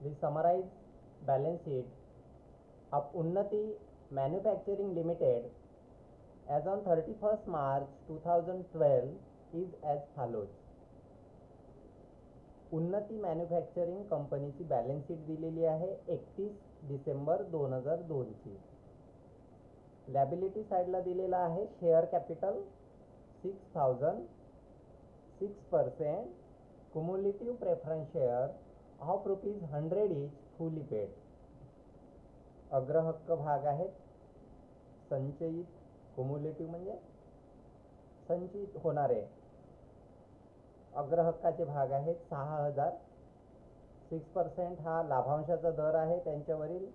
We summarize balance sheet of Unnati Manufacturing Limited as on 31st March 2012 is as follows. उन्नती manufacturing कंपनीची balance sheet दिलेली आहे 31 डिसेंबर 2002 ची. Liability साईडला दिलेला आहे share capital 6000, 6%, cumulative preference share of ₹100 इच फुली पेड. अग्रहक्क भाग आहेत संचयित, क्युम्युलेटिव्ह म्हणजे संचित होणारे. अग्रहक्काचे भाग आहेत 6000, 6% हा लाभांशाचा दर आहे त्यांच्यावरील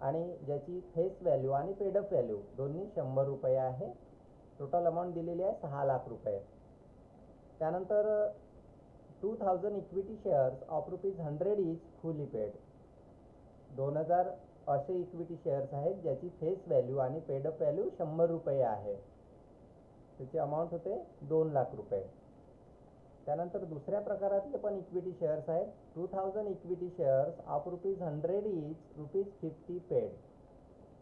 आणि ज्याची फेस व्हॅल्यू आणि पेडअप व्हॅल्यू दोन्ही ₹100 आहे. टोटल अमाऊंट दिलेली आहे ₹6,00,000. त्यानंतर 2000 इक्विटी शेअर्स ऑफ ₹100 इच फुली पेड. 2000 असे इक्विटी शेअर्स आहेत ज्याची फेस व्हॅल्यू आणि पेडअप व्हॅल्यू ₹100 आहे. त्याची अमाऊंट होते ₹2,00,000. त्यानंतर दुसऱ्या प्रकारातले पण इक्विटी शेअर्स आहेत 2000 equity shares of ₹100 each ₹50 paid.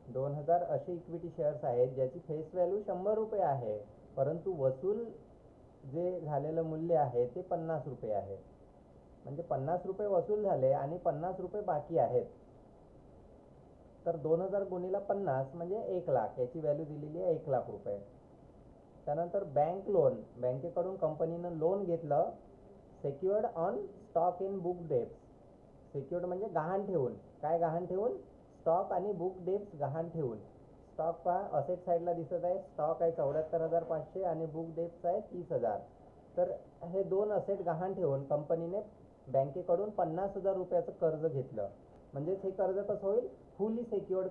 2000 असे इक्विटी शेअर्स आहेत ज्याची फेस व्हॅल्यू ₹100 आहे, परंतु वसूल जे झालेलं मूल्य आहे ते ₹50 आहे. म्हणजे ₹50 वसूल झाले आणि ₹50 बाकी आहेत. तर 2000 गुणिले 50 म्हणजे 1,00,000 याची व्हॅल्यू दिलेली आहे ₹1,00,000. त्यानंतर बँक लोन, बँकेकडून कंपनीनं लोन घेतलं secured on stock in book debts. Secured म्हणजे गहाण ठेवून. काय गहाण ठेवून? स्टॉक आणि बुक डेप्स गहाण ठेवून. स्टॉक पहा असेट साईडला दिसत आहे. स्टॉक आहे 74,500 आणि बुक डेप्स आहे 30,000. तर हे दोन असेट गहाण ठेवून कंपनीने बँकेकडून ₹50,000 कर्ज घेतलं. म्हणजेच हे कर्ज कसं होईल? फुली सेक्युअर्ड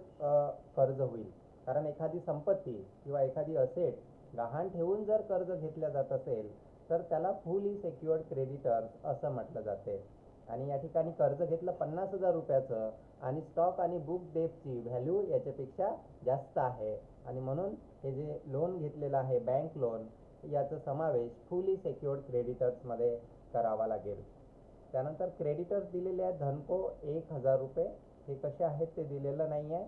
कर्ज होईल. कारण एखादी संपत्ती किंवा एखादी असेट गहाण ठेवून जर कर्ज घेतल्या जात असेल तर त्याला फुली सेक्युअर्ड क्रेडिटर्स असं म्हटलं जाते. आणि या ठिकाणी कर्ज घेतलं ₹50,000 आणि स्टॉक आणि बुक डेप्सची व्हॅल्यू याच्यापेक्षा जास्त आहे आणि म्हणून हे जे लोन घेतलेलं आहे बँक लोन याचा समावेश फुली सेक्युअर्ड क्रेडिटर्समध्ये करावा लागेल. त्यानंतर क्रेडिटर्स दिलेले आहेत धनको ₹1,000. हे कसे आहेत ते दिलेलं नाही आहे.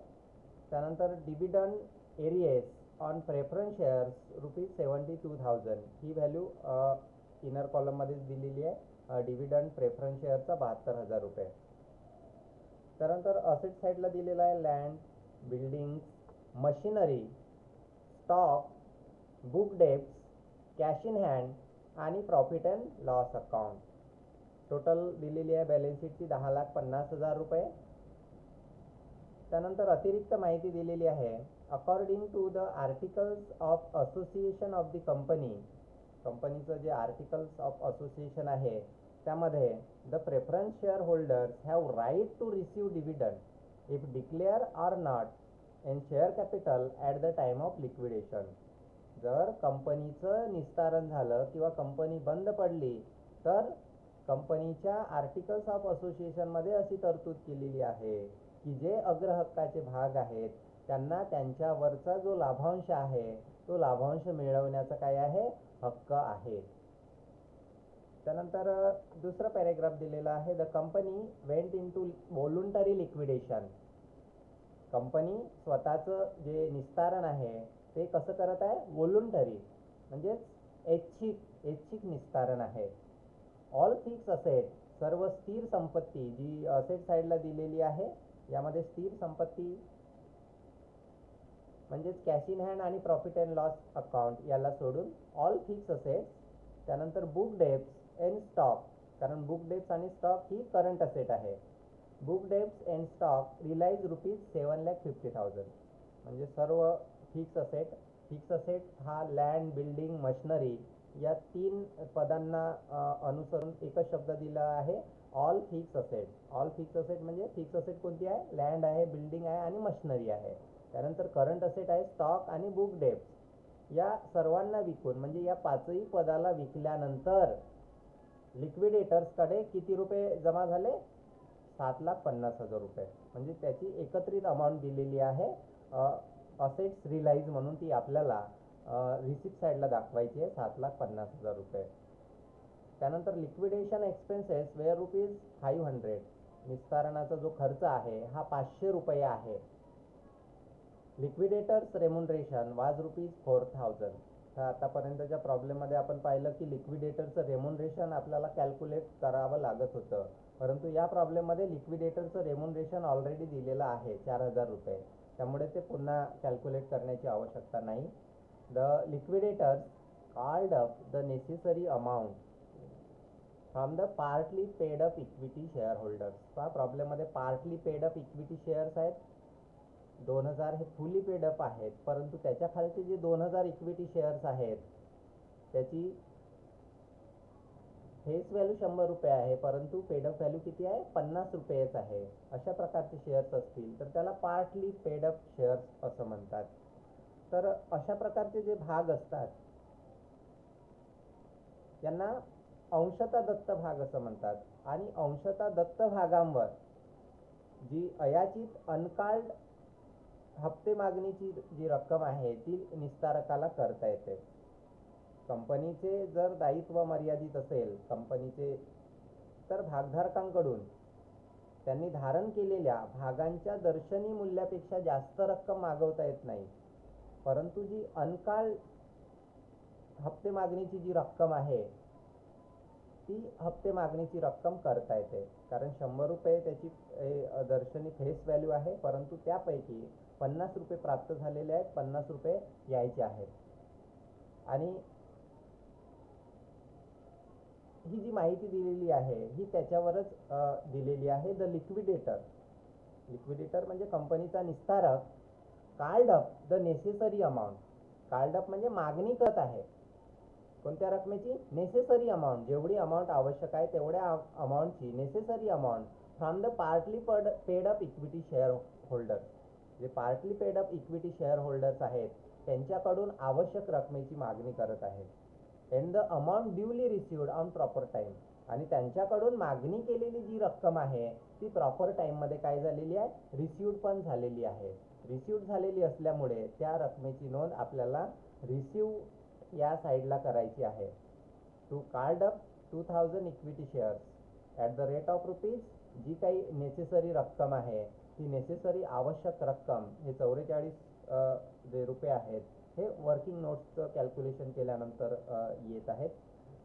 त्यानंतर dividend arrears on preference shares ₹72,000. ही व्हॅल्यू इनर कॉलममध्येच दिलेली आहे. डिव्हिडंड प्रेफरन्स शेअरचा ₹72,000. त्यानंतर असेट साईडला दिलेला आहे land, buildings, machinery, stock, book debts, cash in hand आणि profit and loss account. Total दिलेली आहे बॅलन्स शीटची ₹10,50,000. त्यानंतर अतिरिक्त माहिती दिलेली आहे according to the articles of association of the company. कंपनीचं जे आर्टिकल्स ऑफ असोसिएशन आहे त्यामध्ये the preference share holders have right to receive dividend if declare or not in share capital at the time of liquidation. जर कंपनीचं निस्तारण झालं किंवा company बंद पडली तर कंपनीच्या आर्टिकल्स ऑफ असोसिएशनमध्ये अशी तरतूद केलेली आहे की जे अग्रहक्काचे भाग आहेत त्यांना त्यांच्यावरचा जो लाभांश आहे तो लाभांश मिळवण्याचा काय आहे? हक्क आहे. त्यानंतर दुसरा पॅरेग्राफ दिलेला आहे the company went into voluntary liquidation. Company स्वतःचं जे निस्तारण आहे ते कसं करत आहे? व्हॉलुंटरी म्हणजेच ऐच्छिक निस्तारण आहे. ऑल फिक्स असेट, सर्व स्थिर संपत्ती जी असेट साईडला दिलेली आहे यामध्ये स्थिर संपत्ती म्हणजेच कॅश इन हँड आणि प्रॉफिट अँड लॉस अकाउंट याला सोडून ऑल फिक्स असेट्स. त्यानंतर बुक डेप्स अँड स्टॉक, कारण बुक डेप्स आणि स्टॉक ही करंट असेट आहे. Book debts and stock realise ₹7,50,000. म्हणजे सर्व फिक्स असेट. फिक्स असेट हा लँड, बिल्डिंग, मशिनरी या 3 पदांना अनुसरून एकच शब्द दिला आहे all fix asset. All fix asset म्हणजे फिक्स असेट कोणती आहे? लँड आहे, बिल्डिंग आहे आणि मशिनरी आहे. त्यानंतर करंट असेट आहे स्टॉक आणि बुक डेप्स. या सर्वांना विकून म्हणजे या 5ही पदाला विकल्यानंतर लिक्विडेटर्सकडे किती रुपये जमा झाले? ₹7,50,000. म्हणजे त्याची एकत्रित अमाऊंट दिलेली आहे असेट्स रिलाइज म्हणून ती आपल्याला रिसिप्ट साईडला दाखवायची आहे ₹7,50,000. त्यानंतर लिक्विडेशन एक्सपेन्सेस वेअर ₹500. निस्तारणाचा जो खर्च आहे हा 500 रुपये आहे. लिक्विडेटर्स रेम्युनरेशन वाज ₹4000. तर आतापर्यंतच्या प्रॉब्लेममध्ये आपण पाहिलं की लिक्विडेटरचं रेम्युनरेशन आपल्याला कॅल्क्युलेट करावं लागत होतं, परंतु या प्रॉब्लेममध्ये लिक्विडेटरचं रेम्युनरेशन ऑलरेडी दिलेलं आहे 4000 रुपये, त्यामुळे ते पुन्हा कॅल्क्युलेट करण्याची आवश्यकता नाही. The liquidators called up the necessary amount from the partly paid up equity shareholders. पहा प्रॉब्लेममध्ये partly paid up equity shares आहेत, 2000 हे फुली पेड अप आहेत, परंतु त्याच्या खालचे जे 2000 इक्विटी शेअर्स आहेत त्याची फेस व्हॅल्यू 100 रुपये आहे, परंतु पेड अप व्हॅल्यू किती आहे? 50 रुपयेच आहे. अशा प्रकारचे शेअर्स असतील तर त्याला पार्टली पेड अप शेअर्स असं म्हणतात. तर अशा प्रकारचे जे भाग असतात यांना अंशतः दत्त भाग असं म्हणतात. आणि अंशतः दत्त भागांवर जी अयाचित अनकाल्ड हप्ते मागणीची जी रक्कम आहे ती निस्तारकाला करता येते. कंपनीचे जर दायित्व मर्यादित असेल कंपनीचे, तर भागधारकांकडून त्यांनी धारण केलेल्या भागांच्या दर्शनी मूल्यापेक्षा जास्त रक्कम मागवता येत नाही, परंतु जी अनकाल्ड हप्ते मागणीची जी रक्कम आहे ती हप्ते मागणीची रक्कम करता येते. कारण 100 रुपये त्याची दर्शनी फेस व्हॅल्यू आहे, परंतु त्यापैकी 50 रुपये प्राप्त झालेले आहेत, 50 रुपये यायचे आहेत. आणि ही जी माहिती दिलेली आहे ही त्याच्यावरच दिलेली आहे. द लिक्विडेटर म्हणजे कंपनीचा निस्तारक called up the necessary amount. Called up म्हणजे मागणी करत आहे कोणत्या रकमेची? नेसेसरी अमाऊंट, जेवढी अमाऊंट आवश्यक आहे तेवढ्या अमाऊंटची necessary amount from the partly paid up equity share holders. जे partly paid up equity share holders आहेत त्यांच्याकडून आवश्यक रकमेची मागणी करत आहे. And the amount duly received on proper time. आणि त्यांच्याकडून मागणी केलेली जी रक्कम आहे ती प्रॉपर टाइममध्ये काय झालेली आहे? रिसिव्ड पण झालेली आहे. रिसिव्ड झालेली असल्यामुळे त्या रकमेची नोंद आपल्याला रिसिव्ह या साईडला करायची आहे. To card up 2000 equity shares at the rate of rupees. जी काही नेसेसरी रक्कम आहे ती नेसेसरी आवश्यक रक्कम हे 44 जे रुपये आहेत हे वर्किंग नोट्सचं कॅल्क्युलेशन केल्यानंतर येत आहेत.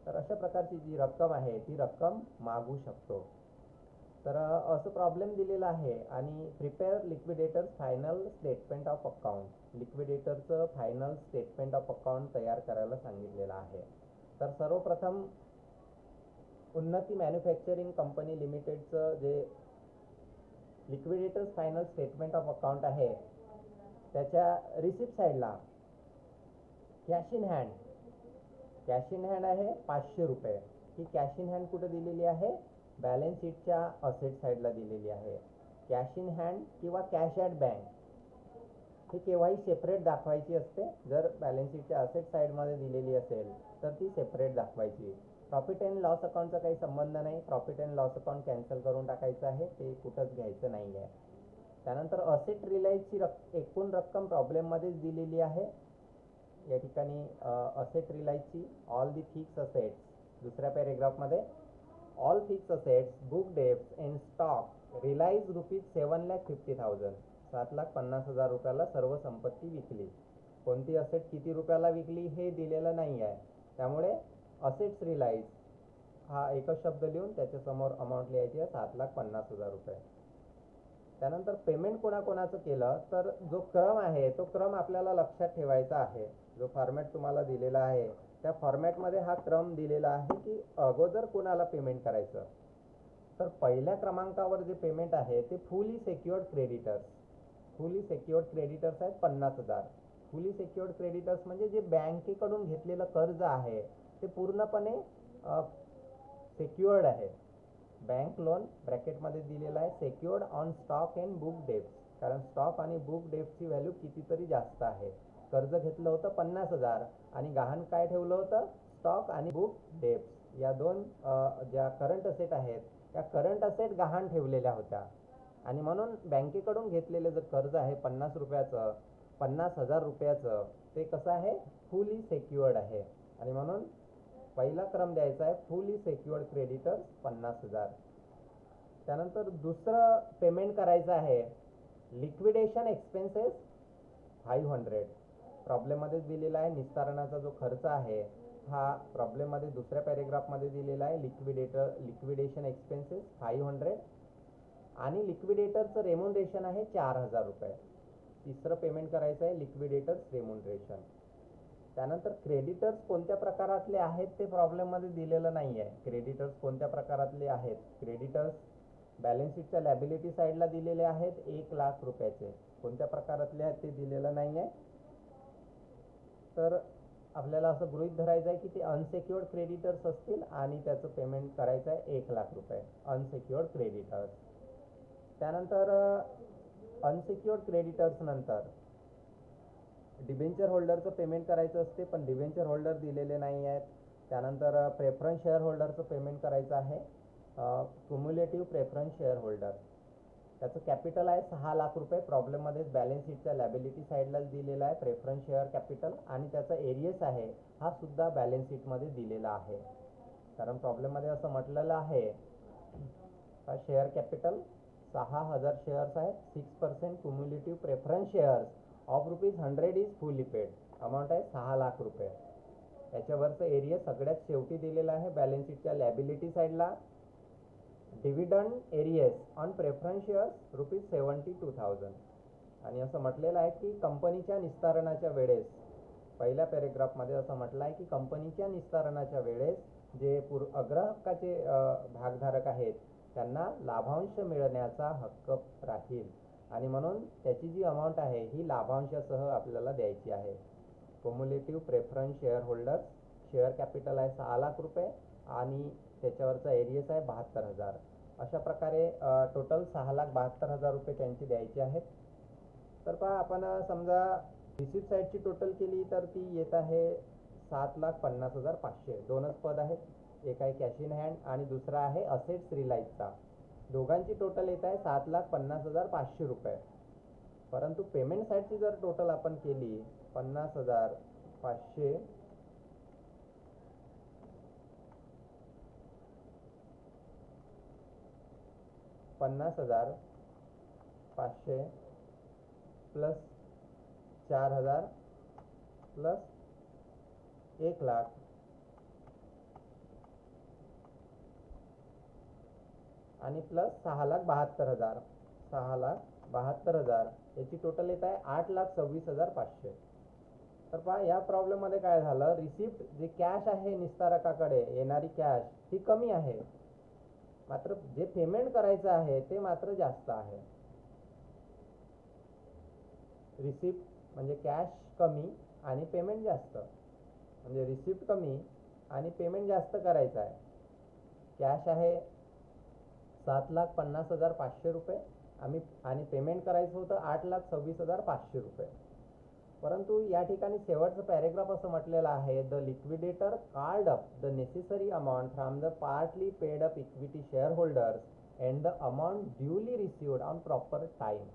तर अशा प्रकारची जी रक्कम आहे ती रक्कम मागू शकतो. तर असं प्रॉब्लेम दिलेला आहे. आणि prepare liquidators final statement of account. लिक्विडेटरचं फायनल स्टेटमेंट ऑफ अकाउंट तयार करायला सांगितलेलं आहे. तर सर्वप्रथम उन्नती मॅन्युफॅक्चरिंग कंपनी लिमिटेडचं जे liquidators final statement of account आहे त्याच्या रिसिप्ट साईडला कॅश इन हँड आहे 500 रुपये. ही कॅश इन हँड कुठे दिलेली आहे? बॅलन्स शीटच्या असेट साईडला दिलेली आहे. कॅश इन हँड किंवा कॅश ॲट बँक ही केव्हाही सेपरेट दाखवायची असते. जर बॅलन्स शीटच्या असेट साईडमध्ये दिलेली असेल तर ती सेपरेट दाखवायची. प्रॉफिट अँड लॉस अकाउंटचा काही संबंध नाही. Profit and loss account cancel करून टाकायचं आहे, ते कुठंच घ्यायचं नाही आहे. त्यानंतर असेट रिलाईजची एकूण रक्कम प्रॉब्लेममध्येच दिलेली आहे. या ठिकाणी असेट रिलाईजची ऑल दी फिक्स असेट्स, दुसऱ्या पॅरेग्राफमध्ये all fix assets book debts and stock realise ₹7,50,000. 7,50,000 रुपयाला सर्व संपत्ती विकली. कोणती असेट किती रुपयाला विकली हे दिलेलं नाही आहे, त्यामुळे असेट्स रिलाईज हा एकच शब्द लिहून त्याच्यासमोर अमाऊंट लिहायची आहे 7,50,000 रुपये. त्यानंतर पेमेंट कोणाकोणाचं केलं तर जो क्रम आहे तो क्रम आपल्याला लक्षात ठेवायचा आहे. जो फॉर्मॅट तुम्हाला दिलेला आहे त्या फॉर्मॅटमध्ये हा क्रम दिलेला आहे की अगोदर कोणाला पेमेंट करायचं. तर पहिल्या क्रमांकावर जे पेमेंट आहे ते फुली सेक्युअर्ड क्रेडिटर्स. फुली सेक्युअर्ड क्रेडिटर्स आहेत 50,000. फुली सेक्युअर्ड क्रेडिटर्स म्हणजे जे बँकेकडून घेतलेलं कर्ज आहे ते पूर्णपणे सेक्युअर्ड आहे. बँक लोन ब्रॅकेटमध्ये दिलेला आहे secured on stock and book debts. कारण स्टॉक आणि बुक डेप्सची व्हॅल्यू कितीतरी जास्त आहे. कर्ज घेतलं होतं 50,000 आणि गहाण काय ठेवलं होतं? स्टॉक आणि बुक डेप्स या दोन ज्या करंट असेट आहेत त्या करंट असेट गहाण ठेवलेल्या होत्या. आणि म्हणून बँकेकडून घेतलेलं जर कर्ज आहे 50,000 रुपयाचं ते कसं आहे? फुली सेक्युअर्ड आहे. आणि म्हणून पहिला क्रम द्यायचा आहे फुली सेक्युअर्ड क्रेडिटर्स 50,000. त्यानंतर दुसरं पेमेंट करायचं आहे लिक्विडेशन एक्सपेन्सेस 500. प्रॉब्लेममध्येच दिलेला आहे. निस्तारणाचा जो खर्च आहे हा प्रॉब्लेममध्ये दुसऱ्या पॅरेग्राफमध्ये दिलेला आहे. लिक्विडेशन एक्सपेन्सेस 500 आणि लिक्विडेटरचं रेम्युनरेशन आहे 4000 रुपये. तिसरं पेमेंट करायचं आहे लिक्विडेटर्स रेम्युनरेशन. त्यानंतर क्रेडिटर्स कोणत्या प्रकारातले आहेत ते प्रॉब्लेममध्ये दिलेलं नाही आहे. क्रेडिटर्स कोणत्या प्रकारातले आहेत? क्रेडिटर्स बॅलन्स शीटच्या लॅबिलिटी साईडला दिलेले आहेत 1,00,000 रुपयाचे. कोणत्या प्रकारातले आहेत ते दिलेलं नाही आहे. तर आपल्याला असं गृहीत धरायचं आहे की ते अनसेक्युअर्ड क्रेडिटर्स असतील आणि त्याचं पेमेंट करायचं आहे 1,00,000 रुपये अनसेक्युअर्ड क्रेडिटर्स. त्यानंतर अनसेक्युअर्ड क्रेडिटर्स नंतर डिबेंचर होल्डरचं पेमेंट करायचं असते, पण डिबेंचर होल्डर दिलेले नाही आहेत. त्यानंतर प्रेफरन्स शेअर होल्डरचं पेमेंट करायचं आहे. क्युम्युलेटिव्ह प्रेफरन्स शेअर होल्डर त्याचं कॅपिटल आहे 6,00,000 रुपये. प्रॉब्लेममध्येच बॅलन्स शीटच्या लॅबिलिटी साईडलाच दिलेला आहे प्रेफरन्स शेअर कॅपिटल आणि त्याचा एरियस आहे हा सुद्धा बॅलन्स शीटमध्ये दिलेला आहे. कारण प्रॉब्लेममध्ये असं म्हटलेलं आहे का शेअर कॅपिटल 6,000 शेअर्स आहेत. 6% cumulative preference shares of ₹100 is फुली पेड. अमाऊंट आहे 6,00,000 रुपये. याच्यावरचं एरिया सगळ्यात शेवटी दिलेलं आहे बॅलन्स शीटच्या लॅबिलिटी साईडला. Dividend arrears on preference shares ₹72,000. आणि असं म्हटलेलं आहे की कंपनीच्या निस्तारणाच्या वेळेस पहिल्या पॅरेग्राफमध्ये असं म्हटलं आहे की कंपनीच्या निस्तारणाच्या वेळेस जे अग्रहक्काचे भागधारक आहेत त्यांना लाभांश मिळण्याचा हक्क राहील आणि म्हणून त्याची जी अमाऊंट आहे ही लाभांशासह आपल्याला द्यायची आहे. Cumulative preference share holders share capital आहे 6,00,000 रुपये आणि त्याच्यावरचा एरियस आहे 72,000. अशा प्रकारे टोटल 6,72,000 रुपये त्यांची द्यायची आहेत. तर पहा आपण समजा रिसिप्ट साईडची टोटल केली तर ती येत आहे 7,50,500. दोनच पद आहेत, एक आहे कॅश इन हँड आणि दुसरा आहे असेट्स रिलाइजचा. दोघांची टोटल येत आहे 7,50,500 रुपये. परंतु पेमेंट साईडची जर टोटल आपण केली 50,500 50,500 प्लस 4,000 प्लस 1,00,000 आणि प्लस 6,72,000 6,72,000 याची टोटल येत आहे 8,26,500. तर पहा या प्रॉब्लेममध्ये काय झालं, रिसिप्ट जे कॅश आहे निस्तारकाकडे येणारी कॅश ही कमी आहे, मात्र जे पेमेंट करायचं आहे ते मात्र जास्त आहे. रिसिप्ट म्हणजे कॅश कमी आणि पेमेंट जास्त, म्हणजे रिसिप्ट कमी आणि पेमेंट जास्त करायचं आहे. कॅश आहे 7,50,500 रुपये आणि पेमेंट करायचं होतं 8,26,500 रुपये. परंतु या ठिकाणी शेवटचं पॅरेग्राफ असं म्हटलेलं आहे, the liquidator card up the necessary amount from the partly paid up equity share holders and the amount duly received on proper time.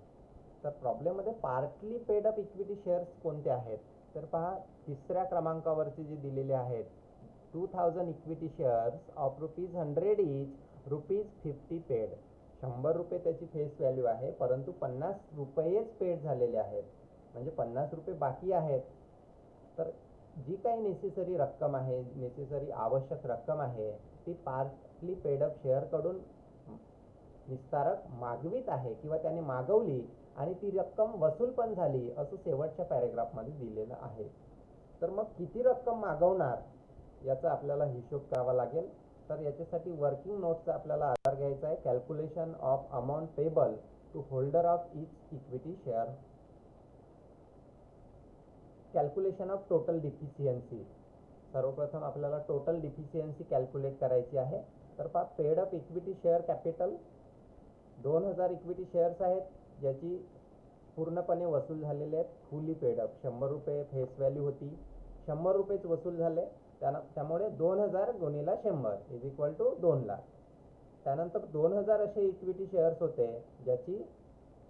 तर प्रॉब्लेममध्ये partly paid up equity shares कोणते आहेत तर पहा, तिसऱ्या क्रमांकावरचे जे दिलेले आहेत 2,000 equity shares of ₹100 is ₹50 paid. 100 रुपये त्याची फेस व्हॅल्यू आहे, परंतु 50 रुपयेच पेड झालेले आहेत, म्हणजे 50 रुपये बाकी आहेत. तर जी काही नेसेसरी रक्कम आहे, नेसेसरी आवश्यक रक्कम आहे ती पार्टली पेडअप शेअरकडून निस्तारक मागवित आहे किंवा त्याने मागवली आणि ती रक्कम वसूल पण झाली असं शेवटच्या पॅरेग्राफमध्ये दिलेलं आहे. तर मग किती रक्कम मागवणार याचा आपल्याला हिशोब करावा लागेल. तर याच्यासाठी वर्किंग नोटचा आपल्याला आधार घ्यायचा आहे. Calculation of amount payable to holder of each equity share. Calculation of total deficiency. सर्वप्रथम आपल्याला टोटल डिफिशियन्सी कॅल्क्युलेट करायची आहे. तर पहा, paid up equity share capital 2,000 equity shares आहेत ज्याची पूर्णपणे वसूल झालेले आहेत. फुली पेडअप 100 रुपये फेस व्हॅल्यू होती, 100 रुपयेच वसूल झाले, त्यामुळे 2,000 गुणिला 100 इज इक्वल टू 2,00,000. त्यानंतर 2,000 असे इक्विटी शेअर्स होते ज्याची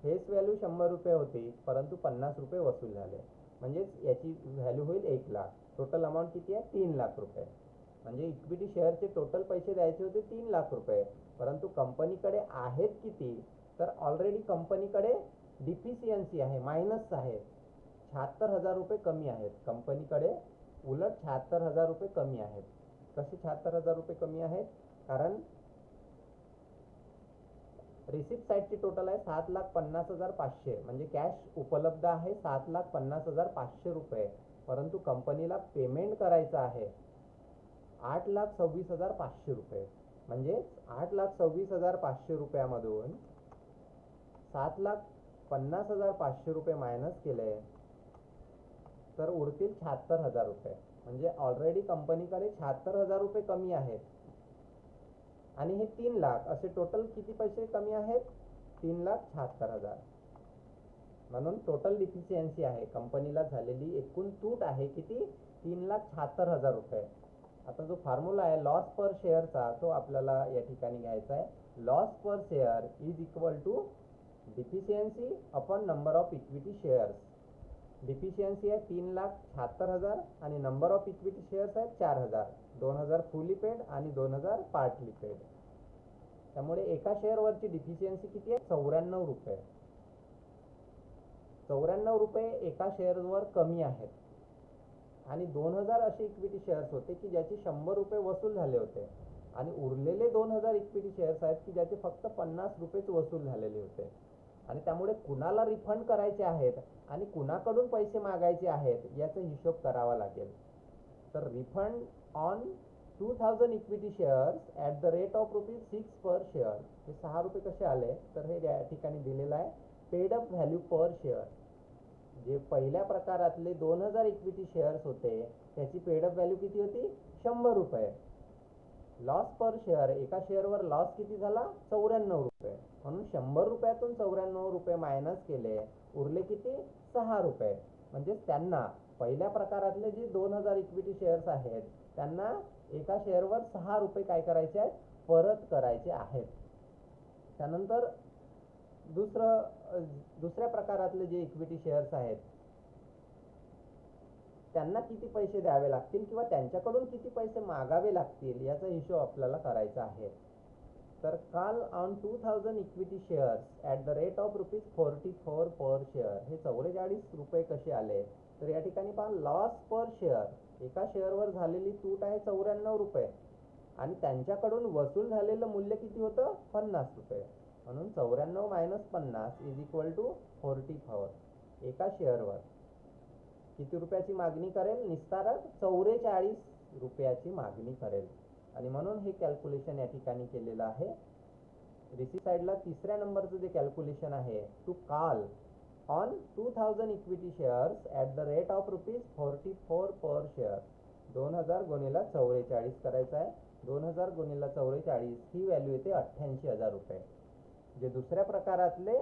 फेस व्हॅल्यू 100 रुपये होती, परंतु 50 रुपये वसूल झाले, म्हणजेच याची व्हॅल्यू होईल 1,00,000. टोटल अमाऊंट किती आहे 3,00,000 रुपये. म्हणजे इक्विटी शेअरचे टोटल पैसे द्यायचे होते 3 लाख रुपये, परंतु कंपनीकडे आहेत किती, तर ऑलरेडी कंपनीकडे डिफिशियन्सी आहे, मायनस आहे, 76,000 रुपये कमी आहेत कंपनीकडे, उलट 76,000 रुपये कमी आहेत. कसे 76,000 रुपये कमी आहेत, कारण रिसिप्ट साईडची टोटल आहे 7,50,500, म्हणजे कॅश उपलब्ध आहे 7,50,500 रुपये, परंतु कंपनीला पेमेंट करायचं आहे 8,26,500 रुपये. म्हणजे 8,26,500 रुपयामधून 7,50,500 रुपये मायनस केले तर उरतील 76,000 रुपये. म्हणजे ऑलरेडी कंपनीकडे 76,000 रुपये कमी आहेत आणि हे 3 लाख, असे टोटल किती पैसे कमी आहेत, 3,76,000. म्हणून टोटल डिफिशियन्सी आहे, कंपनीला झालेली एकूण तूट आहे किती, 3,76,000 रुपये. आता जो फॉर्म्युला आहे लॉस पर शेअरचा, तो आपल्याला या ठिकाणी घ्यायचा आहे. Loss per share is equal to deficiency upon number of equity shares. Deficiency आहे 3,76,000 आणि नंबर ऑफ इक्विटी शेअर्स आहेत 4,000, 2,000 फुली पेड आणि 2,000 पार्टली पेड. त्यामुळे एका शेअरवरची डिफिशियन्सी किती आहे, 94 रुपये. 94 रुपये एका शेअरवर कमी आहेत आणि 2,000 असे इक्विटी शेअर्स होते की ज्याचे 100 रुपये वसूल झाले होते आणि उरलेले 2,000 इक्विटी शेअर्स आहेत की ज्याचे फक्त 50 रुपयेच वसूल झालेले होते. आणि त्यामुळे कुणाला रिफंड करायचे आहेत आणि कुणाकडून पैसे मागायचे आहेत याचा हिशोब करावा लागेल. तर refund on 2,000 equity shares at the rate of ₹6 per share. हे 6 रुपये कसे आले, तर हे या ठिकाणी दिलेलं आहे paid up value per share. जे पहिल्या प्रकारातले 2,000 इक्विटी शेअर्स होते त्याची पेड अप व्हॅल्यू किती होती, 100 रुपये. लॉस पर शेअर, एका शेअरवर लॉस किती झाला, 94 रुपये. म्हणून 100 रुपयातून 94 रुपये मायनस केले, उरले किती, 6 रुपये. म्हणजे त्यांना पहिल्या प्रकारातले जे 2,000 इक्विटी शेअर्स आहेत त्यांना एका शेअरवर 6 रुपये काय करायचे आहेत, परत करायचे आहेत. त्यानंतर दुसऱ्या प्रकारातले जे इक्विटी शेअर्स आहेत त्यांना किती पैसे द्यावे लागतील किंवा त्यांच्याकडून किती पैसे मागावे लागतील याचा हिशोब आपल्याला करायचा आहे. तर काल on 2,000 equity shares at the rate of ₹44 per share, हे 44 रुपये कसे आले, तर या ठिकाणी पहा लॉस पर शेअर, एका शेअरवर झालेली तूट आहे 94 रुपये आणि त्यांच्याकडून वसूल झालेलं मूल्य किती होतं, 50 रुपये. म्हणून 94 मायनस 50 इज इक्वल टू 44. एका शेअरवर किती रुपयाची मागणी करेल, निस्तारक 44 रुपयाची मागणी करेल. आणि म्हणून हे कॅल्क्युलेशन या ठिकाणी केलेलं आहे. रिसिप्ट साईडला तिसऱ्या नंबरचं जे कॅल्क्युलेशन आहे, to call on 2,000 equity shares at the rate of ₹44 per share. 2,000 गुणिला 44 करायचं आहे. 2,000 गुणिला 44 ही व्हॅल्यू येते 88,000 रुपये. जे दुसऱ्या प्रकारातले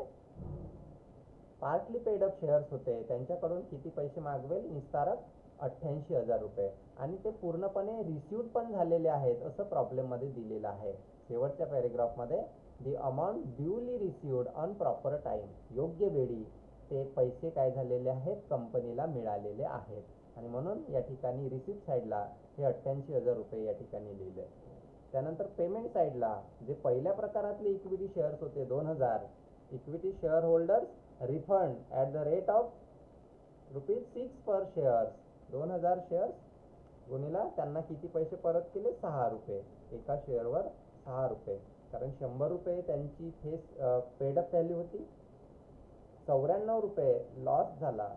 पार्टली पेड अप शेअर्स होते त्यांच्याकडून किती पैसे मागवेल, निस्तारक 88,000 रुपये. आणि ते पूर्णपणे रिसिव्ड पण झालेले आहेत असं प्रॉब्लेममध्ये दिलेलं आहे. शेवटच्या पॅरेग्राफमध्ये the amount duly received on proper time, योग्य वेळी ते पैसे काय झालेले आहेत, कंपनीला मिळालेले आहेत. आणि म्हणून या ठिकाणी रिसिप्ट साईडला हे 88,000 रुपये या ठिकाणी लिहिले. त्यानंतर पेमेंट साईडला जे पहिल्या प्रकारातले इक्विटी शेअर्स होते 2,000, equity share holders refund at the rate of ₹6 per shares. 2,000 shares गुणिला त्यांना किती पैसे परत केले, 6 रुपये. एका शेअरवर 6 रुपये, कारण 100 रुपये त्यांची फेस पेडअप व्हॅल्यू होती. 94 रुपये लॉस झाला,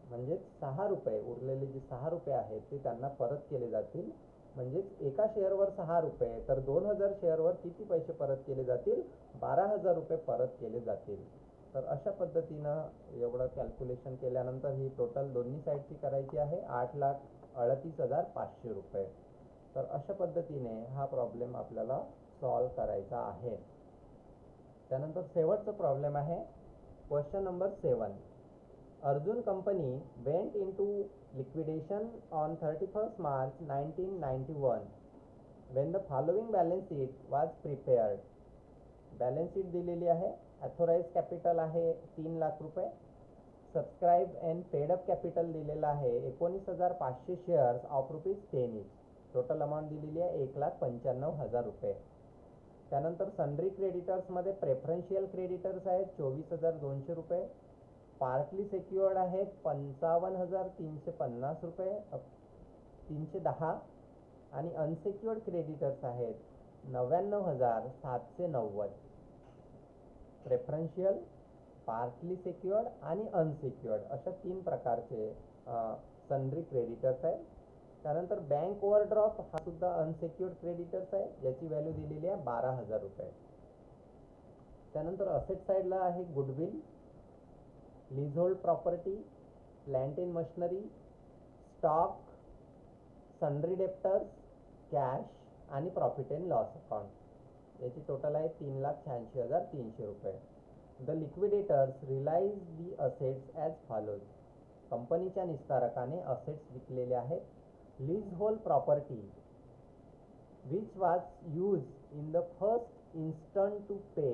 म्हणजे 6 रुपये उरलेले जे 6 रुपये आहेत ते त्यांना परत केले जातील. म्हणजेच एका शेअरवर 6 रुपये, तर 2,000 शेअरवर किती पैसे परत केले जातील, 12,000 रुपये परत केले जातील. तर अशा पद्धतीनं एवढं कॅल्क्युलेशन केल्यानंतर ही टोटल दोन्ही साईडची करायची आहे 8,38,500 रुपये. तर अशा पद्धतीने हा प्रॉब्लेम आपल्याला सॉल्व करायचा आहे. त्यानंतर शेवटचा प्रॉब्लेम आहे question number 7. Arjun company went into liquidation on 31st March 1991 when the following balance sheet was prepared. Balance sheet दिलेली आहे. ॲथोराइज कॅपिटल आहे 3 लाख रुपये. Subscribe and paid up capital दिलेलं आहे 19,500 shares of ₹10 each. Total amount दिलेली आहे 1,95,000 रुपये. त्यानंतर सन्ड्री क्रेडिटर्समध्ये प्रेफरन्शियल क्रेडिटर्स आहेत 24,200 रुपये. पार्टली सेक्युअर्ड आहेत 55,350 रुपये 310. आणि अनसेक्युअर्ड क्रेडिटर्स आहेत 99,790. प्रेफरन्शियल, पार्टली सेक्युअर्ड आणि अनसेक्युअर्ड अशा 3 प्रकारचे सन्ड्री क्रेडिटर्स आहेत. त्यानंतर बँक ओव्हरड्राफ्ट हा सुद्धा अनसेक्युअर्ड क्रेडिटर्स आहे, याची व्हॅल्यू दिलेली आहे 12,000 रुपये. त्यानंतर असेट साईडला आहे goodwill, leasehold property, plant and machinery, stock, sundry debtors, cash आणि प्रॉफिट अँड लॉस अकाउंट. याची टोटल आहे 3,86,300 रुपये. The liquidators realise the assets as follows. कंपनीच्या निस्तारकाने असेट्स विकलेले आहेत. Leasehold property which was use in the first instant to pay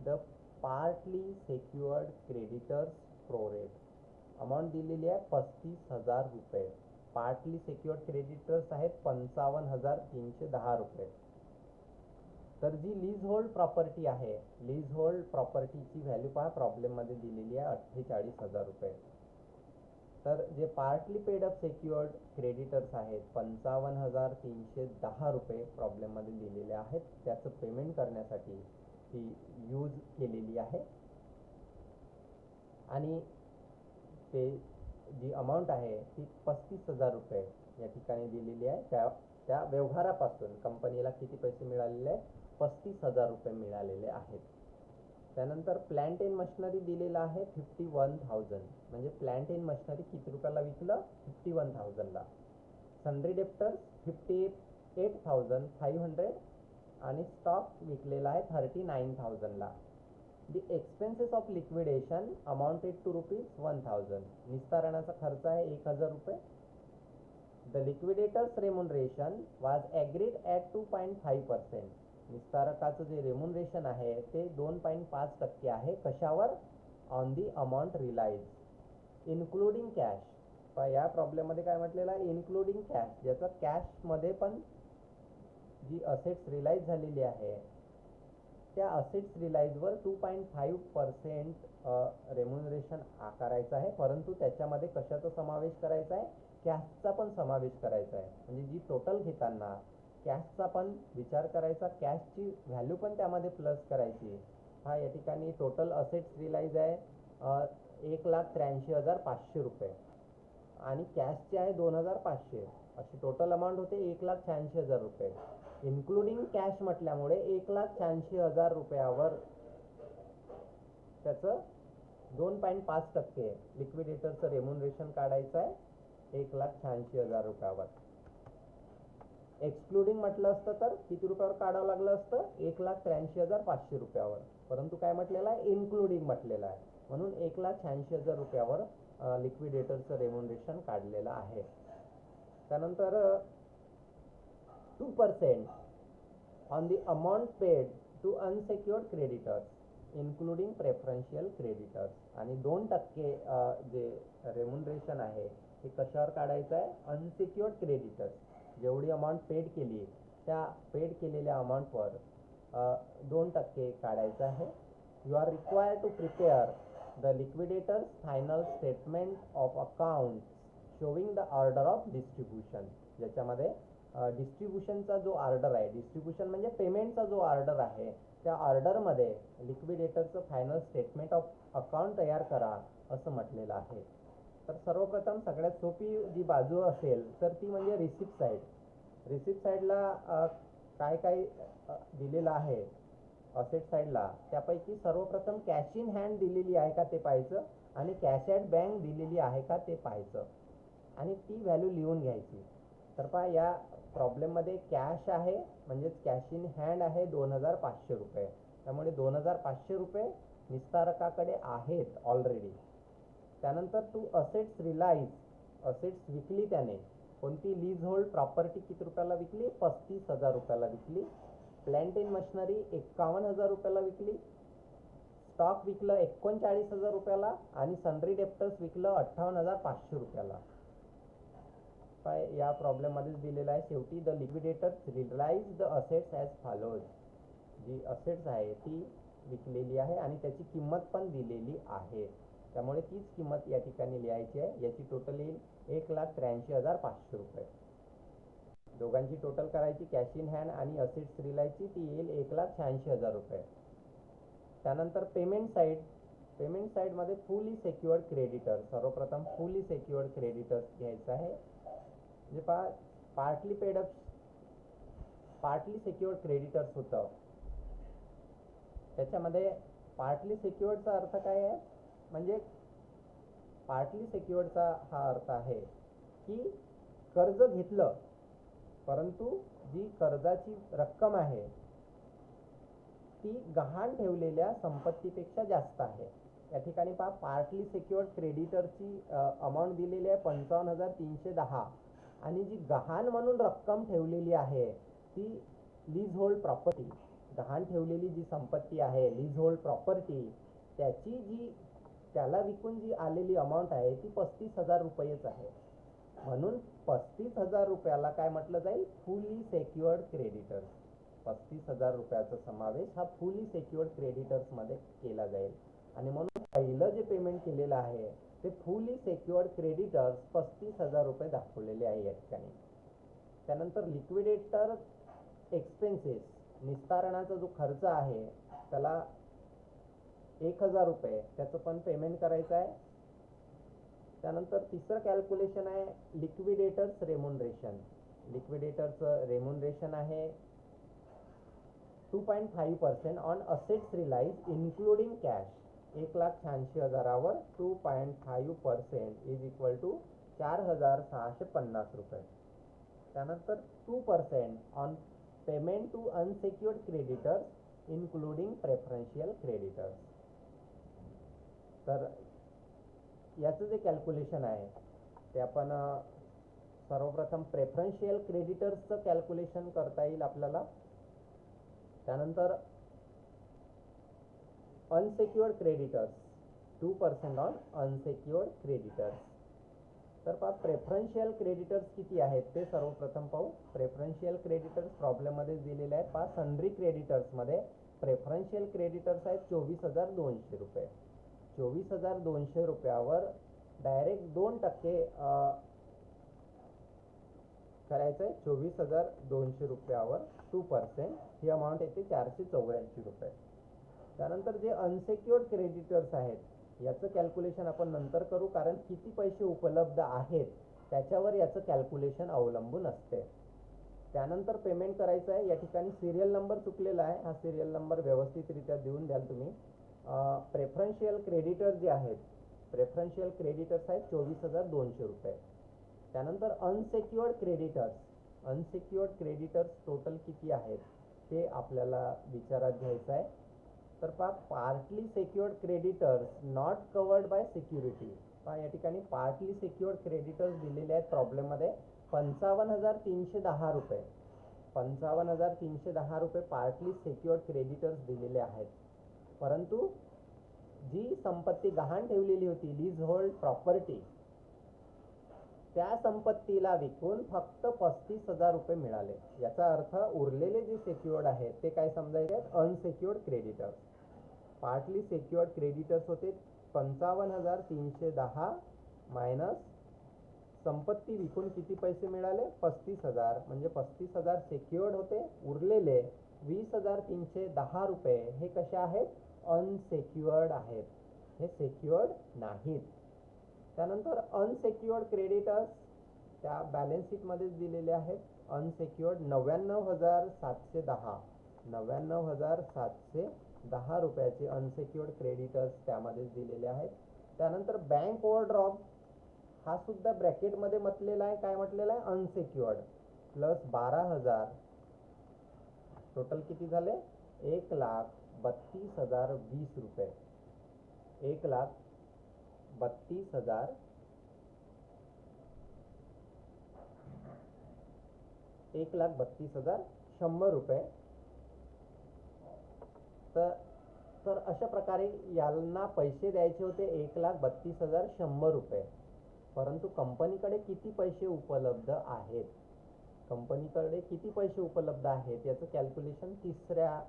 the partly secured creditors prorate. Amount दिलेली आहे 35,000 रुपये. पार्टली सेक्युअर्ड क्रेडिटर्स आहेत 55,310 रुपये. तर जी लीज होल्ड प्रॉपर्टी आहे, लीज होल्ड प्रॉपर्टीची व्हॅल्यू पहा प्रॉब्लेममध्ये दिलेली आहे 48,000 रुपये. तर जे partly paid up secured creditors आहेत 55,310 रुपये प्रॉब्लेममध्ये दिलेले आहेत. त्याचं पेमेंट करण्यासाठी ती यूज केलेली आहे. आणि ते जी अमाऊंट आहे ती 35,000 रुपये या ठिकाणी दिलेली आहे. त्या व्यवहारापासून कंपनीला किती पैसे मिळालेले आहेत? 35,000 रुपये मिळालेले आहेत. त्यानंतर प्लांट अँड मशिनरी दिलेला आहे 51,000. म्हणजे प्लांट अँड मशिनरी किती रुपयाला विकलं? 51,000ला. सन्ड्री डेप्टर्स 58,500 आणि स्टॉक विकलेला आहे 39,000ला. The expenses of liquidation amounted to ₹1,000. निस्तारणाचा खर्च आहे 1,000 रुपये. The liquidators remuneration was agreed at 2.5%. निस्तारकाचं जे रेम्युनरेशन आहे ते 2.5% आहे. कशावर? On the amount realise including cash. या प्रॉब्लेममध्ये काय म्हटलेलं आहे? इन्क्लुडिंग कॅश, ज्याचं कॅशमध्ये पण जी असेट्स रिलाइज झालेली आहे त्या असेट्स रिलाइजवर 2.5% रेम्युनरेशन आकारायचं आहे. परंतु त्याच्यामध्ये कशाचा समावेश करायचा आहे? कॅशचा पण समावेश करायचा आहे. म्हणजे जी टोटल घेताना कॅशचा पण विचार करायचा, कॅशची व्हॅल्यू पण त्यामध्ये प्लस करायची. हा या ठिकाणी टोटल असेट्स रिलाइज आहे 1,83,500 रुपये आणि कॅशचे आहे 2,500. अशी टोटल अमाऊंट होते 1,86,000 रुपये. इन्क्लुडिंग कॅश म्हटल्यामुळे 1,86,000 रुपयावर त्याचं 2.5% लिक्विडेटरचं रेम्युनरेशन काढायचं आहे 1,86,000 रुपयावर. एक्सक्लुडिंग म्हटलं असतं तर किती रुपयावर काढावं लागलं असतं? 1,83,500 रुपयावर. परंतु काय म्हटलेलं आहे? इन्क्लुडिंग म्हटलेलं आहे, म्हणून 1,86,000 रुपयावर लिक्विडेटरचं रेम्युनरेशन काढलेलं आहे. त्यानंतर 2% on the amount paid to unsecured creditors including preferential creditors. आणि 2% जे रेम्युनरेशन आहे ते कशावर काढायचं आहे? Unsecured creditors. जेवढी अमाऊंट पेड केली त्या पेड केलेल्या अमाऊंटवर 2% काढायचं आहे. You are required to prepare the liquidator's final statement of account showing the order of distribution. ज्याच्यामध्ये डिस्ट्रीब्युशनचा जो ऑर्डर आहे, डिस्ट्रीब्युशन म्हणजे पेमेंटचा जो ऑर्डर आहे, त्या ऑर्डरमध्ये लिक्विडेटरचं फायनल स्टेटमेंट ऑफ अकाउंट तयार करा असं म्हटलेलं आहे. तर सर्वप्रथम सगळ्यात सोपी जी बाजू असेल तर ती म्हणजे रिसिप्ट साईड. रिसिप्ट साईडला काय काय दिलेलं आहे असेट साईडला, त्यापैकी सर्वप्रथम कॅश इन हँड दिलेली आहे का ते पाहायचं आणि कॅश ॲट बँक दिलेली आहे का ते पाहायचं आणि ती व्हॅल्यू लिहून घ्यायची. तर पहा या प्रॉब्लेममध्ये कॅश आहे म्हणजेच कॅश इन हँड आहे 2,500 रुपये. त्यामुळे 2,500 रुपये निस्तारकाकडे आहेत ऑलरेडी. त्यानंतर टू असेट्स रिलाइज, असेट्स विकली त्याने. कोणती? लीज होल्ड प्रॉपर्टी किती रुपयाला विकली? 35,000 रुपयाला विकली. प्लांट अँड मशिनरी 51,000 रुपयाला विकली. स्टॉक विकलं 39,000 रुपयाला आणि सन्ड्री डेप्टर्स विकलं 58,500 रुपयाला. या प्रॉब्लेममध्येच दिलेलं आहे शेवटी the liquidators realise the assets as follows. जी असेट्स आहे ती विकलेली आहे आणि त्याची किंमत पण दिलेली आहे. त्यामुळे तीच किंमत या ठिकाणी लिहायची आहे. याची टोटल येईल 1,83,500 रुपये. दोघांची टोटल करायची कॅश इन हँड आणि असेट्स रिलायची, ती येईल 1,86,000 रुपये. त्यानंतर पेमेंट साईडमध्ये फुली सेक्युअर्ड क्रेडिटर. सर्वप्रथम फुली सेक्युअर्ड क्रेडिटर्स घ्यायचं आहे. म्हणजे पार्टली सेक्युअर्ड क्रेडिटर्स होतं. त्याच्यामध्ये पार्टली सेक्युअर्डचा अर्थ काय आहे, म्हणजे पार्टली सेक्युअर्डचा हा अर्थ आहे की कर्ज घेतलं परंतु जी कर्जाची रक्कम आहे ती गहाण ठेवलेल्या संपत्तीपेक्षा जास्त आहे. या ठिकाणी पहा, पार्टली सेक्युअर्ड क्रेडिटरची अमाऊंट दिलेली आहे 55,310 आणि जी गहाण म्हणून रक्कम ठेवलेली आहे ती लीज होल्ड प्रॉपर्टी, गहाण ठेवलेली जी संपत्ती आहे लीज होल्ड प्रॉपर्टी, त्याला विकून जी आलेली अमाऊंट आहे ती 35,000 रुपयेच आहे. म्हणून 35,000 रुपयाला काय म्हटलं जाईल, फुली सेक्युअर्ड क्रेडिटर्स. 35,000 रुपयाचा समावेश हा फुली सेक्युअर्ड क्रेडिटर्समध्ये केला जाईल. आणि म्हणून पहिलं जे पेमेंट केलेलं आहे ते फुली सेक्युअर्ड क्रेडिटर्स 35,000 रुपये दाखवलेले आहे या ठिकाणी. त्यानंतर लिक्विडेटर एक्सपेन्सेस, निस्तारणाचा जो खर्च आहे त्याला 1,000 रुपये त्याचं पण पेमेंट करायचं आहे. त्यानंतर तिसरं कॅल्क्युलेशन आहे लिक्विडेटर्स रेम्युनरेशन. लिक्विडेटरचं रेम्युनरेशन आहे 2.5% on assets realise including cash. 1,86,000वर 2.5% इज इक्वल टू 4,650 रुपये. त्यानंतर 2% on payment to unsecured creditors including preferential creditors. तर याचं जे कॅल्क्युलेशन आहे ते आपण सर्वप्रथम प्रेफरन्शियल क्रेडिटर्सचं कॅल्क्युलेशन करता येईल आपल्याला. त्यानंतर unsecured creditors 2% on unsecured creditors. तर पहा, प्रेफरन्शियल क्रेडिटर्स किती आहेत ते सर्वप्रथम पाहू. प्रेफरन्शियल क्रेडिटर्स प्रॉब्लेममध्ये दिलेले आहेत. पहा, सन्ड्री क्रेडिटर्समध्ये प्रेफरन्शियल क्रेडिटर्स आहेत 24,200 रुपये. 24,200 रुपयावर डायरेक्ट 2% करायचं आहे. 24,200 रुपयावर 2% ही अमाऊंट येते 484 रुपये. त्यानंतर जे अनसेक्युअर्ड क्रेडिटर्स आहेत याचं कॅल्क्युलेशन आपण नंतर करू, कारण किती पैसे उपलब्ध आहेत त्याच्यावर याचं कॅल्क्युलेशन अवलंबून असते. त्यानंतर पेमेंट करायचं आहे. या ठिकाणी सिरियल नंबर चुकलेला आहे, हा सिरियल नंबर व्यवस्थितरित्या देऊन द्याल तुम्ही. प्रेफरन्शियल क्रेडिटर जे आहेत, प्रेफरन्शियल क्रेडिटर्स आहेत 24,200 रुपये. त्यानंतर अनसेक्युअर्ड क्रेडिटर्स टोटल किती आहेत ते आपल्याला विचारात घ्यायचं आहे. तर पहा, partly secured creditors not covered by security. पहा, या ठिकाणी पार्टली सेक्युअर्ड क्रेडिटर्स दिलेले आहेत प्रॉब्लेममध्ये 55,310 रुपये. 55,310 रुपये पार्टली सेक्युअर्ड क्रेडिटर्स दिलेले आहेत. परंतु जी संपत्ती गहाण ठेवलेली होती लीज होल्ड प्रॉपर्टी, त्या संपत्तीला विकून फक्त 35,000 रुपये मिळाले. याचा अर्थ उरलेले जे सेक्युअर्ड आहेत ते काय समजायचे, unsecured creditors. Partly secured creditors होते 55,310 मायनस संपत्ती विकून किती पैसे मिळाले, 35,000. म्हणजे 35,000 सेक्युअर्ड होते. उरलेले 20,310 रुपये हे कसे आहेत, अनसेक्युअर्ड आहेत, हे सेक्युअर्ड नाहीत. त्यानंतर अनसेक्युअर्ड क्रेडिटर्स त्या बॅलन्स शीटमध्येच दिलेले आहेत. अनसेक्युअर्ड 99,710 रुपयाचे अनसेक्युअर्ड क्रेडिटर्स त्यामध्येच दिलेले आहेत. त्यानंतर बँक ओव्हरड्राफ्ट हा सुद्धा ब्रॅकेटमध्ये म्हटलेला आहे. काय म्हटलेलं आहे, अनसेक्युअर्ड प्लस 12,000 टोटल किती झाले, 1,32,020 रुपये. 1,32,100 रुपये. तर अशा प्रकारे यांना पैसे द्यायचे होते 1,32,100 रुपये. परंतु कंपनीकडे किती पैसे उपलब्ध आहेत, कंपनीकडे किती पैसे उपलब्ध आहेत याचं कॅल्क्युलेशन तिसऱ्या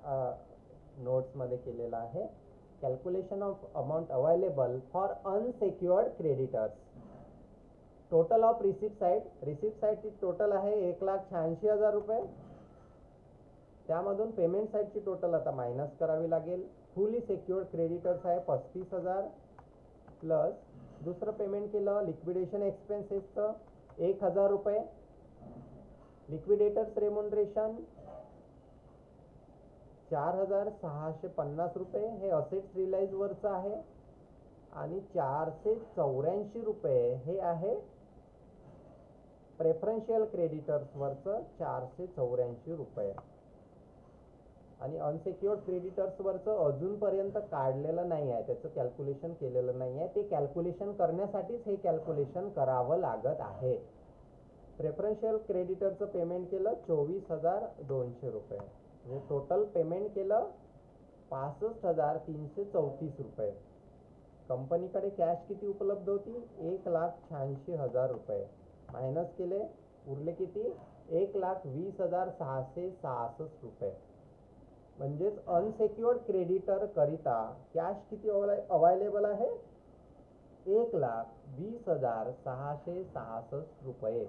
नोट्समध्ये केलेलं आहे. Calculation of amount available for unsecured creditors. Total of receipt साईडची टोटल आहे 1,86,000 रुपये. त्यामधून पेमेंट साईडची टोटल आता मायनस करावी लागेल. फुली सेक्युअर्ड क्रेडिटर्स आहे 35,000 प्लस दुसरं पेमेंट केलं लिक्विडेशन एक्सपेन्सेसचं 1,000 रुपये. लिक्विडेटर्स रेम्युनरेशन 4,650 रुपये हे असेट्स रिलाइज वरचं आहे. आणि 484 रुपये हे आहे प्रेफरन्शियल क्रेडिटर्स वरचं 484 रुपये. आणि अनसेक्युअर्ड क्रेडिटर्स वरचं अजूनपर्यंत काढलेलं नाही आहे, त्याचं कॅल्क्युलेशन केलेलं नाही आहे. ते कॅल्क्युलेशन करण्यासाठीच हे कॅल्क्युलेशन करावं लागत आहे. प्रेफरन्शियल क्रेडिटरचं पेमेंट केलं 24,200 रुपये. म्हणजे टोटल पेमेंट केलं 65,334 रुपये. कंपनीकडे कॅश किती उपलब्ध होती 1,86,000 रुपये. मायनस केले उरले किती 1,20,666 रुपये. म्हणजेच अनसेक्युअर्ड क्रेडिटर करिता कॅश किती अवेलेबल आहे 1,20,666 रुपये.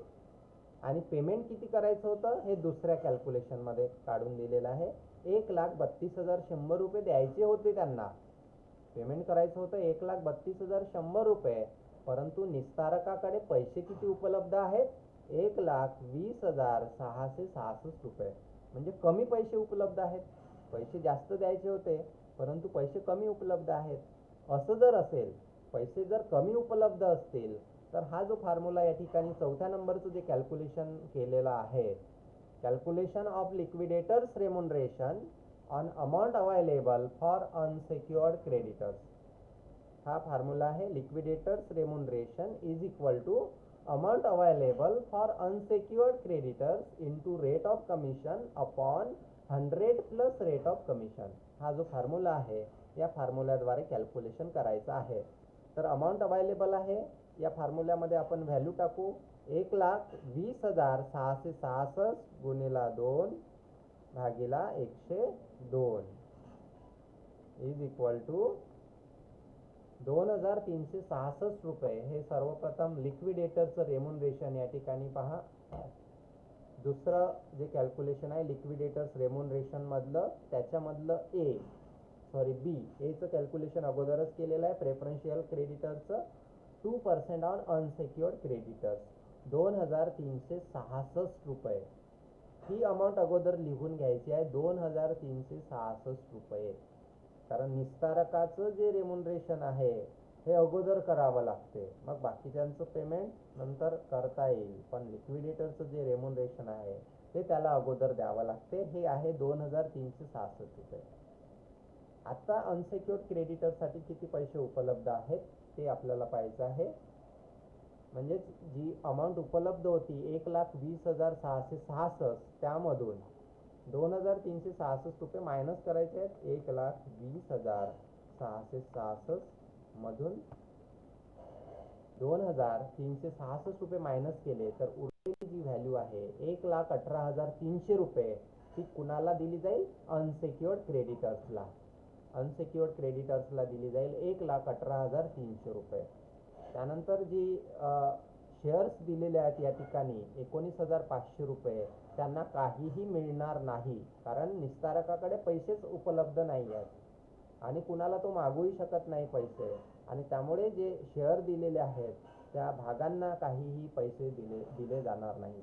आणि पेमेंट किती करायचं होतं हे दुसऱ्या कॅल्क्युलेशनमध्ये काढून दिलेलं आहे. 1,32,100 रुपये द्यायचे होते त्यांना. पेमेंट करायचं होतं 1,32,100 रुपये. परंतु निस्तारकाकडे पैसे किती उपलब्ध आहेत 1,20,666 रुपये. म्हणजे कमी पैसे उपलब्ध आहेत. पैसे जास्त द्यायचे होते परंतु पैसे कमी उपलब्ध आहेत. असं जर असेल, पैसे जर कमी उपलब्ध असतील तर हा जो फॉर्म्युला या ठिकाणी चौथ्या नंबरचं जे कॅल्क्युलेशन केलेलं आहे, calculation of liquidator's remuneration on amount available for unsecured creditors, हा फॉर्म्युला आहे liquidator's remuneration is equal to amount available for unsecured creditors into rate of commission upon 100 plus rate of commission. हा जो formula आहे या फॉर्म्युल्याद्वारे calculation करायचं आहे. तर amount available आहे, या फॉर्म्युल्यामध्ये आपण व्हॅल्यू टाकू 1,20,666 गुणिला 2 भागिला 102 इज इक्वल टू 2,366 रुपये. हे सर्वप्रथम लिक्विडेटरचं रेम्युनरेशन या ठिकाणी पहा. दुसरं जे कॅल्क्युलेशन आहे लिक्विडेटर्स रेम्युनरेशन मधलं, त्याच्यामधलं बी एचं कॅल्क्युलेशन अगोदरच केलेलं आहे. प्रेफरन्शियल क्रेडिटरचं 2% ऑन अनसेक्युअर्ड क्रेडिटर्स 2,366 रुपये. ही अमाऊंट अगोदर लिहून घ्यायची आहे 2,366 रुपये. कारण निस्तारकाचं जे रेम्युनरेशन आहे हे अगोदर करावं लागते, मग बाकीच्यांचं पेमेंट नंतर करता येईल. पण लिक्विडेटरचं जे रेम्युनरेशन आहे ते त्याला अगोदर द्यावं लागते. हे आहे 2,366 रुपये. आता अनसेक्युअर्ड क्रेडिटरसाठी किती पैसे उपलब्ध आहेत ते आपल्याला पाहायचं आहे. म्हणजेच जी अमाऊंट उपलब्ध होती 1,20,666 त्यामधून 2,366 रुपये मायनस करायचे आहेत. 1,20,666 मधून 2,366 रुपये मायनस केले तर उरलेली जी व्हॅल्यू आहे 1,18,300 रुपये ती कुणाला दिली जाईल अनसेक्युअर्ड क्रेडिटर्सला. अनसेक्युअर्ड क्रेडिटर्सला दिली जाईल 1,18,300 रुपये. त्यानंतर जी शेअर्स दिलेले आहेत या ठिकाणी 19,500 रुपये त्यांना काहीही मिळणार नाही, कारण निस्तारकाकडे पैसेच उपलब्ध नाही आहेत आणि कुणाला तो मागूही शकत नाही पैसे. आणि त्यामुळे जे शेअर दिलेले आहेत त्या भागांना काहीही पैसे दिले जाणार नाही.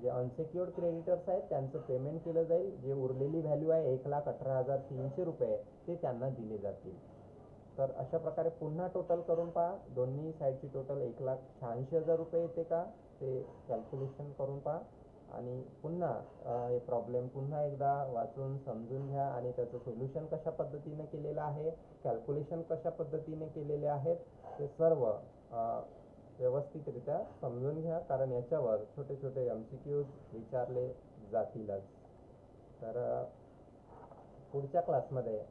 जे अनसेक्युअर्ड क्रेडिटर्स आहेत त्यांचं पेमेंट केलं जाईल. जे उरलेली व्हॅल्यू आहे 1,18,300 रुपये ते त्यांना दिले जातील. तर अशा प्रकारे पुन्हा टोटल करून पहा. दोन्ही साईडची टोटल 1,86,000 रुपये येते का ते कॅल्क्युलेशन करून पहा. आणि पुन्हा हे प्रॉब्लेम पुन्हा एकदा वाचून समजून घ्या आणि त्याचं सोल्युशन कशा पद्धतीने केलेलं आहे, कॅल्क्युलेशन कशा पद्धतीने केलेले आहेत ते सर्व व्यवस्थितरित्या समजून घ्या. कारण याच्यावर छोटे छोटे MCQs विचारले जातीलच. तर पुढच्या क्लासमध्ये